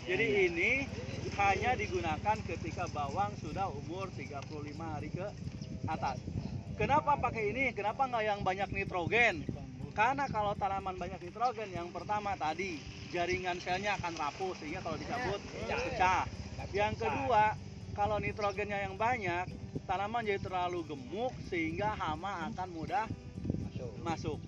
Jadi ini hanya digunakan ketika bawang sudah umur 35 hari ke atas. Kenapa pakai ini? Kenapa nggak yang banyak nitrogen? Karena kalau tanaman banyak nitrogen, yang pertama tadi jaringan selnya akan rapuh sehingga kalau dicabut pecah. Yang kedua, kalau nitrogennya yang banyak, tanaman jadi terlalu gemuk sehingga hama akan mudah masuk.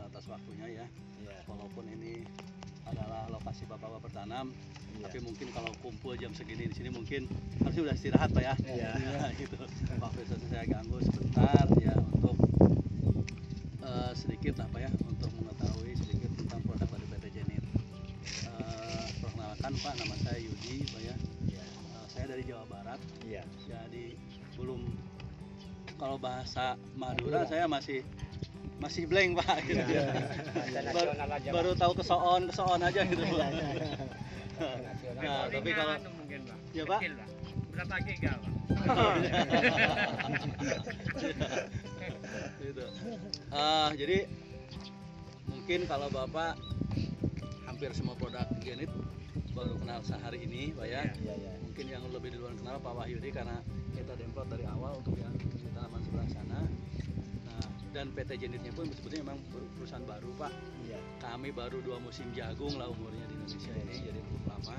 Atas waktunya ya. Walaupun ini adalah lokasi bapak-bapak bertanam, tapi mungkin kalau kumpul jam segini di sini mungkin harusnya udah istirahat Pak ya. Gitu. Pak Profesor saya ganggu sebentar ya untuk sedikit apa ya, untuk mengetahui sedikit tentang produk dari PT Genit. Perkenalkan Pak, nama saya Yudi Pak ya. Saya dari Jawa Barat. Jadi belum, kalau bahasa Madura saya masih blank Pak gitu. Baru tahu kesoon aja gitu Pak. Nah, tapi kalau mungkin Pak. Ya Pak. Berapa giga Pak? Gitu. Jadi mungkin kalau Bapak hampir semua produk Genit baru kenal sehari ini Pak ya. Mungkin yang lebih duluan kenal Pak Wahyudi karena kita demplot dari awal untuk yang di tanaman sebelah sana. Nah, dan PT Genitnya pun sebetulnya memang perusahaan baru Pak. Kami baru 2 musim jagung lah umurnya di Indonesia ini, jadi cukup lama,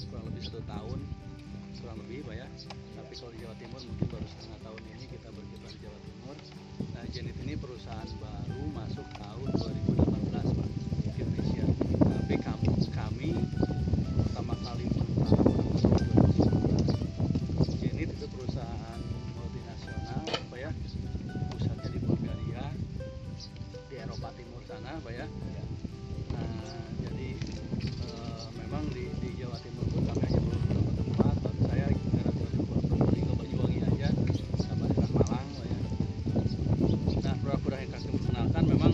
kurang lebih 1 tahun kurang lebih Pak ya. Tapi kalau di Jawa Timur mungkin baru setengah tahun ini kita berkiprah di Jawa Timur. Nah, Genit ini perusahaan baru masuk tahun 2018 Pak di Indonesia. Tapi kami pertama kali menanam tahun 2019. Genit itu perusahaan multinasional Pak ya, pusatnya di Bulgaria, di Eropa Timur sana Pak ya. Nah, jadi memang di Jawa Timur pun kami hanya beberapa tempat. Baru saya gara-gara di Probolinggo Banyuwangi aja sama di Malang Pak ya. Nah, produk-produk yang kami perkenalkan memang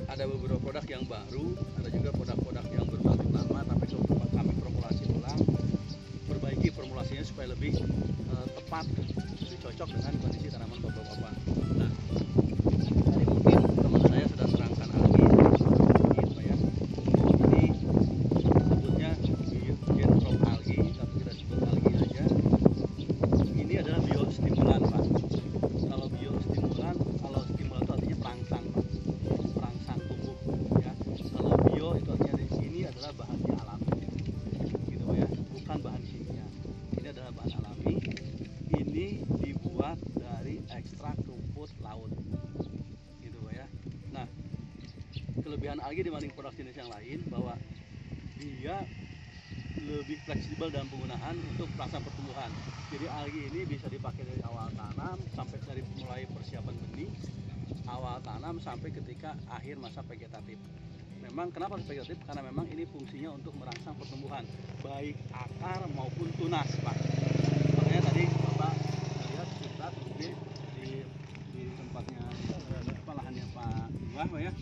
ada beberapa produk yang baru, ada juga produk-produk yang berbalik lama, tapi kami formulasi ulang, perbaiki formulasinya supaya lebih tepat, lebih cocok dengan kondisi tanaman bapak-bapak. Nah, tadi mungkin teman saya sudah terangkan lagi, Pak ya. Ini sebutnya Gentrop algi, tapi kita sebut algi aja. Ini adalah biostimulan Pak. Kalau biostimulan, kalau stimulan itu artinya perangsang Pak, perangsang tumbuh ya. Kalau bio itu artinya ini adalah bahannya alami, gitu Pak ya, bukan bahan kimia. Ini adalah bahan alami. Ini dibuat dari ekstrak rumput laut, gitu Pak ya. Nah, kelebihan algi dibanding produk jenis yang lain bahwa dia lebih fleksibel dalam penggunaan untuk perangsang pertumbuhan. Jadi algi ini bisa dipakai dari awal tanam sampai dari mulai persiapan benih, awal tanam sampai ketika akhir masa vegetatif. Memang kenapa harus vegetatif? Karena memang ini fungsinya untuk merangsang pertumbuhan baik akar maupun tunas Pak. Makanya tadi Bapak lihat kita di tempatnya lahannya Pak Iwas Pak ya.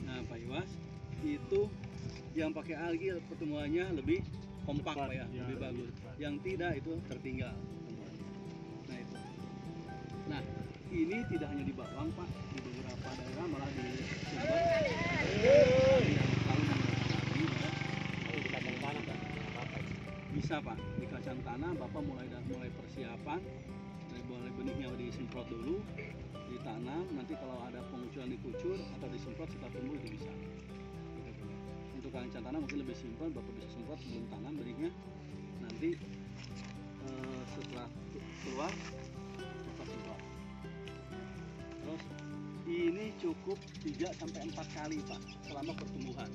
Nah, Pak Iwas itu yang pakai algi pertumbuhannya lebih kompak Pak ya, lebih bagus. Yang tidak itu tertinggal. Nah itu. Nah, ini tidak hanya di bawang Pak, di beberapa daerah malah di Sumber. Bisa Pak, di kacang tanah Bapak mulai persiapan, mulai benihnya disemprot dulu, ditanam, nanti kalau ada pengucuran dikucur atau disemprot setelah tumbuh itu bisa. Untuk kacang tanah mungkin lebih simpel, Bapak bisa semprot sebelum tanam benihnya, nanti setelah keluar Bapak semprot. Terus ini cukup 3-4 kali Pak selama pertumbuhan.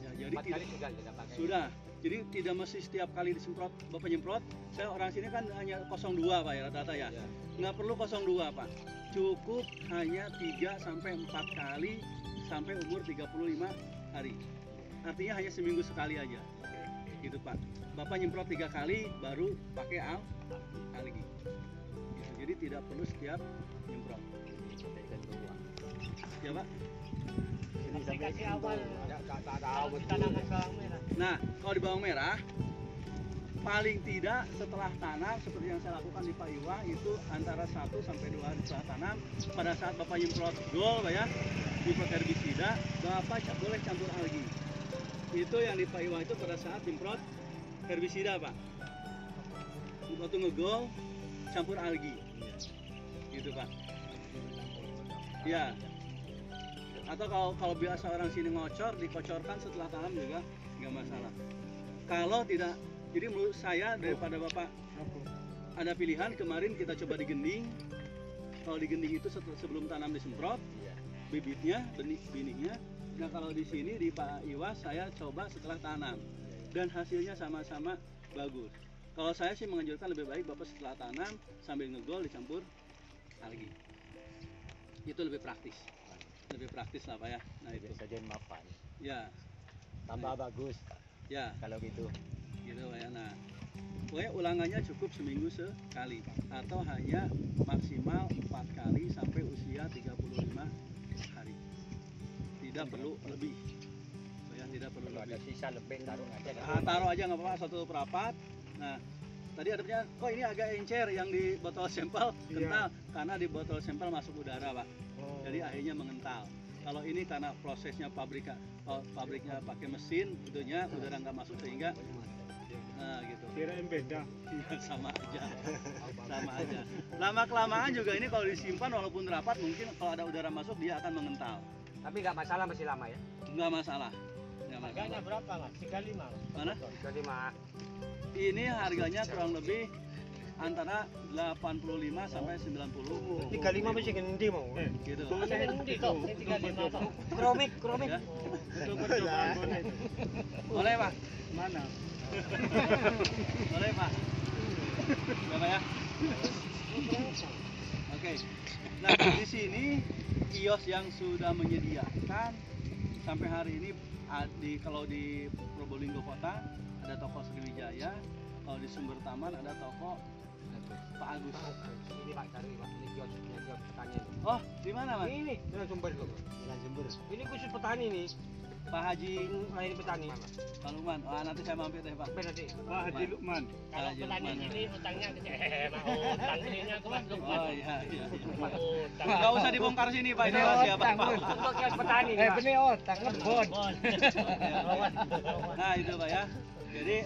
Ya, jadi 4 kali sudah pakai. Sudah. Jadi tidak mesti setiap kali disemprot Bapak nyemprot. Saya orang sini kan hanya 02 Pak ya rata-rata ya. Nggak perlu 02 Pak. Cukup hanya 3-4 kali sampai umur 35 hari. Artinya hanya seminggu sekali aja. Gitu Pak. Bapak nyemprot 3 kali baru pakai algi. Gitu. Jadi tidak perlu setiap nyemprot. Ya Pak. Aplikasi awal tanaman bawang merah. Nah, kalau di bawang merah paling tidak setelah tanam seperti yang saya lakukan di Pak Iwa itu antara 1 sampai 2 hari setelah tanam, pada saat Bapak nyemprot gol Pak ya, nyemprot herbisida, Bapak boleh campur algi. Itu yang di Pak Iwa itu pada saat nyemprot herbisida Pak. Waktu ngegol campur algi. Gitu Pak. Ya. Atau kalau biasa orang sini ngocor, dikocorkan setelah tanam juga nggak masalah. Kalau tidak, jadi menurut saya daripada Bapak ada pilihan, kemarin kita coba digending. Kalau digending itu sebelum tanam disemprot bibitnya, benihnya. Nah kalau di sini di Pak Iwa saya coba setelah tanam dan hasilnya sama-sama bagus. Kalau saya sih menganjurkan lebih baik Bapak setelah tanam sambil ngegol dicampur algi. Itu lebih praktis lah Pak ya. Nah itu Sajian mapan. ya Tambah bagus ya kalau gitu. gitu Pak ya. Nah pokoknya ulangannya cukup seminggu sekali atau hanya maksimal 4 kali sampai usia 35 hari. Tidak perlu lebih ya, tidak perlu Kalau ada lebih. sisa lebih taruh aja. Taruh aja nggak apa-apa, 1 perapat. Nah tadi ada pertanyaan, kok ini agak encer yang di botol sampel kental karena di botol sampel masuk udara Pak. Jadi akhirnya mengental. Kalau ini karena prosesnya pabriknya pakai mesin, tentunya udara nggak masuk sehingga nah gitu. Kirain beda. Iya, sama aja. Lama kelamaan juga ini kalau disimpan walaupun rapat mungkin kalau ada udara masuk dia akan mengental. Tapi nggak masalah, masih lama ya. Nggak masalah. Harganya berapa Mas? 35. Mana? 35. Ini harganya kurang lebih antara 85 sampai 90. 35 masih ngendi mau. Gitu. Ngendi kok? 35 kok. Kromik. Ya. Itu percobaan boleh. Boleh Pak. Mana? Boleh Pak. Ya Pak ya. Oke. Nah di sini kios yang sudah menyediakan sampai hari ini kalau di Probolinggo Kota ada toko Sriwijaya, kalau di Sumber Taman ada toko Pak Agus. Ini Pak cari Pak, ini kios petani. Oh, di mana Mas? Ini Jalan Sumber loh. Jalan Sumber. Ini khusus petani nih. Pak Haji Ini petani. Pak Lukman. Oh, nanti saya mampir deh Pak. Nanti. Pak Haji Lukman. Kalau petani ini utangnya mau utang ininya ke Mas Lukman. Oh iya. Nggak usah dibongkar sini Pak, ini rahasia Bapak. Untuk kios petani. Benih utang ngebon. Nah itu Pak ya. Jadi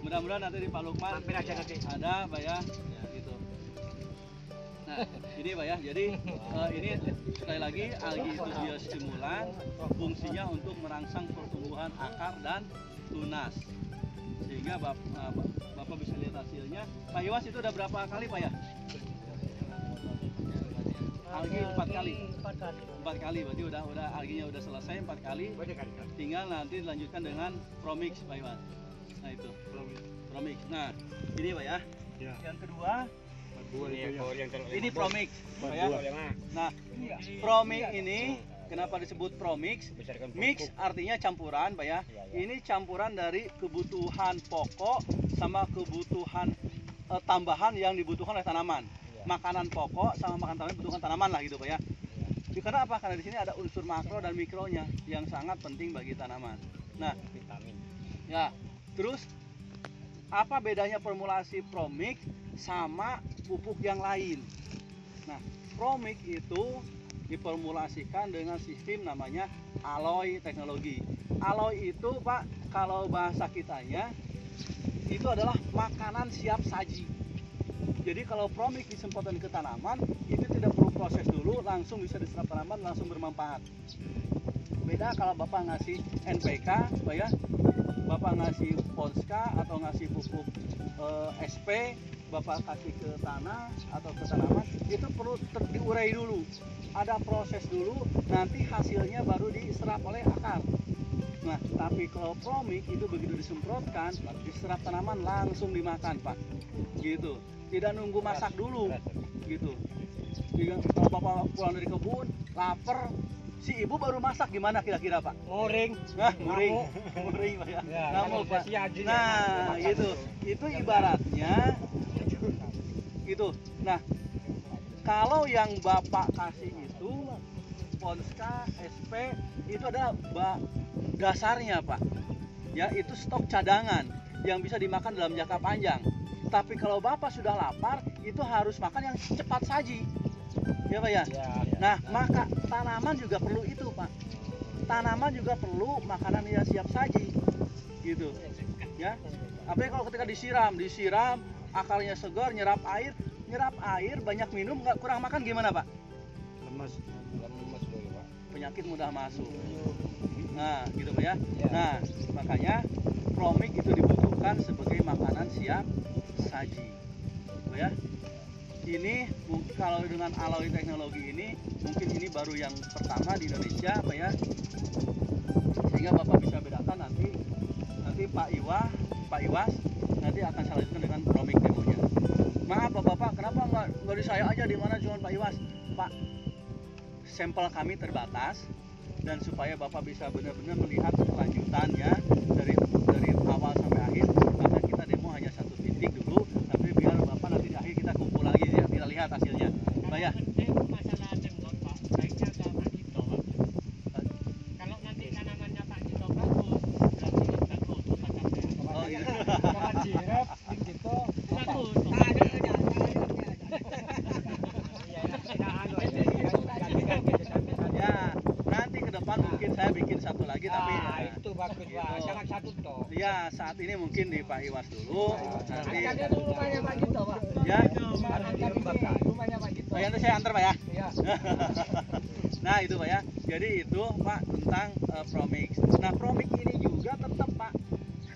mudah-mudahan nanti di Pak Lukman Mampir aja nanti. ada Pak ya. Gitu. Nah ini Pak ya. Jadi ini sekali lagi algi itu biostimulan, fungsinya untuk merangsang pertumbuhan akar dan tunas. Sehingga Bapak bisa lihat hasilnya. Pak Iwas itu udah berapa kali Pak ya? Algi 4 kali. 4 kali berarti udah alginya udah selesai 4 kali. Tinggal nanti dilanjutkan dengan Promix Pak Iwan. Nah itu Promix. Nah ini Pak ya. Yang kedua ini Promix Pak ya. Nah Promix ini kenapa disebut Promix? Mix artinya campuran Pak ya. Ini campuran dari kebutuhan pokok sama kebutuhan tambahan yang dibutuhkan oleh tanaman. Makanan pokok sama makanan tambahan dibutuhkan tanaman lah gitu Pak ya. Karena apa? Karena di sini ada unsur makro dan mikronya yang sangat penting bagi tanaman. Nah, ya, terus apa bedanya formulasi Promix sama pupuk yang lain? Nah, Promix itu diformulasikan dengan sistem namanya Aloy teknologi. Aloy itu Pak, kalau bahasa kitanya itu adalah makanan siap saji. Jadi kalau Promix disemprotkan ke tanaman itu tidak perlu proses dulu, langsung bisa diserap tanaman, langsung bermanfaat. Beda kalau Bapak ngasih NPK, Pak ya, Bapak ngasih Ponska atau ngasih pupuk SP, Bapak kasih ke tanah atau ke tanaman, itu perlu diurai dulu. Ada proses dulu, nanti hasilnya baru diserap oleh akar. Nah, tapi kalau Promix itu begitu disemprotkan, diserap tanaman langsung dimakan, Pak. Gitu. Tidak nunggu masak dulu, gitu. Jadi kalau Bapak pulang dari kebun, lapar, si ibu baru masak gimana kira-kira Pak? Muring. Nah, muring Pak ya. Ngamuk Pak. Nah, gitu. Itu ibaratnya gitu. Nah, kalau yang Bapak kasih itu Ponska, SP itu adalah dasarnya Pak. Ya, itu stok cadangan yang bisa dimakan dalam jangka panjang. Tapi kalau Bapak sudah lapar, itu harus makan yang cepat saji. Ya Pak ya? Nah, maka tanaman juga perlu itu Pak. Tanaman juga perlu makanan yang siap saji. Gitu. Ya. Apalagi kalau ketika disiram, akarnya segar, nyerap air, banyak minum, nggak kurang makan gimana Pak? Lemes dulu Pak. Penyakit mudah masuk. Nah, gitu Pak ya. Nah, makanya Promik itu dibutuhkan sebagai makanan siap saji. Pak ya. Ini kalau dengan alloy teknologi ini mungkin ini baru yang pertama di Indonesia Pak ya. Sehingga Bapak bisa bedakan nanti Pak Iwas nanti akan saya lanjutkan dengan Promik demonya. Maaf Bapak, kenapa nggak di saya aja, di mana cuma Pak Iwas? Pak, sampel kami terbatas dan supaya Bapak bisa benar-benar melihat kelanjutannya dari awal sampai akhir, maka kita demo hanya satu titik dulu, tapi biar Bapak nanti di akhir kita kumpul lagi ya, kita lihat hasilnya. Pak ya. Masalah demot Pak, baiknya ke Pak Dito Pak. Kalau nanti tanamannya Pak Dito bagus, berarti bagus Pak Sampean. Oh gitu. Jangan jirep, gitu. Bagus. Ya, nanti ke depan mungkin saya bikin satu lagi tapi Itu bagus Pak. Jangan satu toh. ya saat ini mungkin di Pak Iwas dulu. Nanti itu rumahnya Pak Dito Pak. ya. Rumahnya Pak Dito. Oh, nanti saya antar Pak ya. Iya. Nah itu Pak ya, jadi itu Pak tentang Promix. Nah Promix ini juga tetap Pak,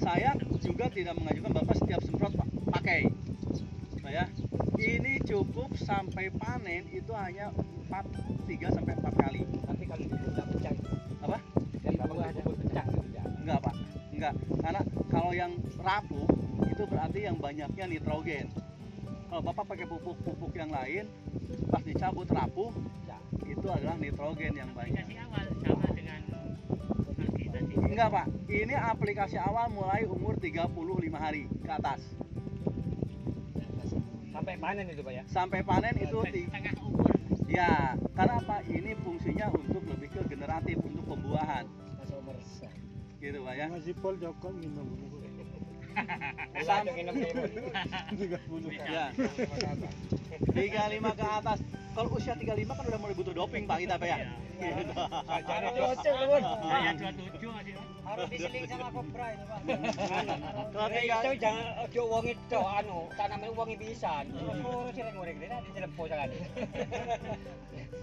saya juga tidak mengajukan Bapak setiap semprot Pak pakai Pak ya. Ini cukup sampai panen itu hanya 3 sampai 4 kali. Tapi kalau dibuka pecah. Apa? Pecah. Enggak Pak, enggak. Karena kalau yang rapuh itu berarti yang banyaknya nitrogen. Kalau Bapak pakai pupuk yang lain, pas dicabut rapuh, itu adalah nitrogen yang banyak. Aplikasi awal sama dengan algi tadi. Enggak Pak, ini aplikasi awal mulai umur 35 hari ke atas. Sampai panen itu Pak ya. Sampai panen itu Tengah umur. ya, karena apa? Ini fungsinya untuk lebih ke generatif, untuk pembuahan. Masuk umur. Gitu Pak ya. Masih pol Joko minum. Sampai minum ini. 30. Ya. 35 ke atas. Kalau usia 35 kan udah mulai butuh doping Pak kita Pak ya. Gitu. Jadi bocor Bun. Saya 27 masih. Harus diseling sama kopra itu Pak. Kalau Itu jangan ojo wong itu tanaman wong pisan. Terus sireng ngorek dene di jelempo jangan.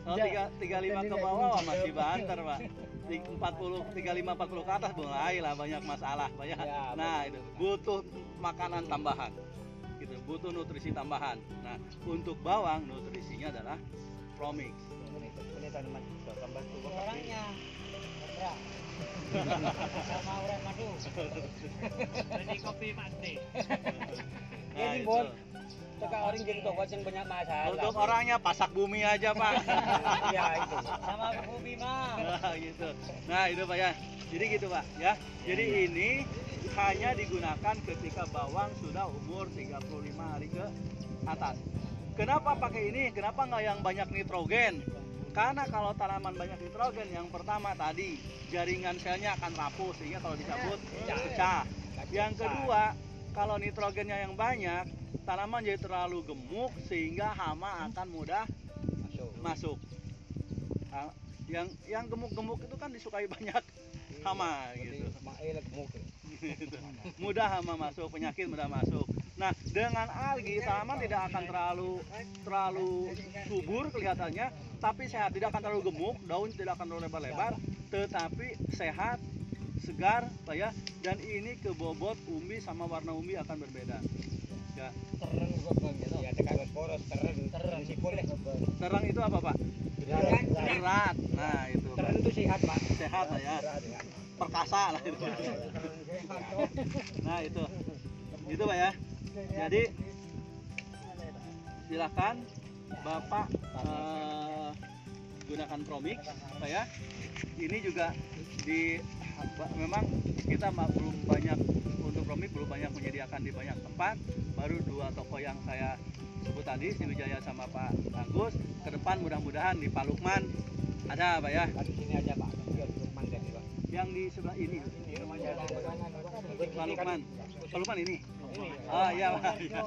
kalau 35 ke bawah wah, masih banter Pak. 35 40 ke atas mulai lah banyak masalah Pak ya. Nah, itu butuh makanan tambahan. Gitu, butuh nutrisi tambahan. Nah, untuk bawang nutrisinya adalah Promix. Ini tanaman tambah tubuh Orangnya. sama orang madu. Jadi kopi mati. Nah, Ini itu. Bon. Teka orang gitu wajan banyak masalah. Untuk orangnya pasak bumi aja Pak. Iya itu. Sama Bubi mah. Nah, gitu. Nah, itu Pak ya. Jadi gitu Pak ya. Jadi ini hanya digunakan ketika bawang sudah umur 35 hari ke atas. Kenapa pakai ini? Kenapa nggak yang banyak nitrogen? Karena kalau tanaman banyak nitrogen, yang pertama tadi jaringan selnya akan rapuh sehingga kalau dicabut pecah. Yang kedua, kalau nitrogennya yang banyak, tanaman jadi terlalu gemuk sehingga hama akan mudah masuk. Nah, yang gemuk-gemuk itu kan disukai banyak hama gitu. Gitu. Mudah hama masuk, penyakit mudah masuk. Nah, dengan algi tanaman tidak akan terlalu subur kelihatannya, tapi sehat, tidak akan terlalu gemuk, daun tidak akan terlalu lebar-lebar, tetapi sehat, segar, Pak ya. Dan ini kebobot umbi sama warna umbi akan berbeda. Ya. Terang gua gitu. Ya tekan poros terang sipol deh. Terang itu apa, Pak? Berat. Nah, itu. Terang itu sehat, Pak. Sehat lah ya. Perkasa lah itu. Nah, itu. Itu Pak ya. Jadi silakan Bapak gunakan Promix, Pak ya. Ini juga memang kita belum banyak untuk Promix, belum banyak menyediakan di banyak tempat. Baru 2 toko yang saya sebut tadi, Sriwijaya sama Pak Agus. Ke depan mudah-mudahan di Pak Lukman Ada Pak ya. Di sini aja Pak. Kios Lukman tadi Pak. Yang di sebelah ini. Ini rumahnya ada. Pak Lukman. Pak Lukman ini. Ini. Oh iya Pak. Iya.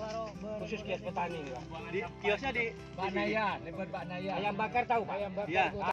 Khusus kios petani nih Pak. Di kiosnya di Pak Naya, lebar Pak Naya. Ayam bakar tahu Pak? Ayam bakar. Iya. gua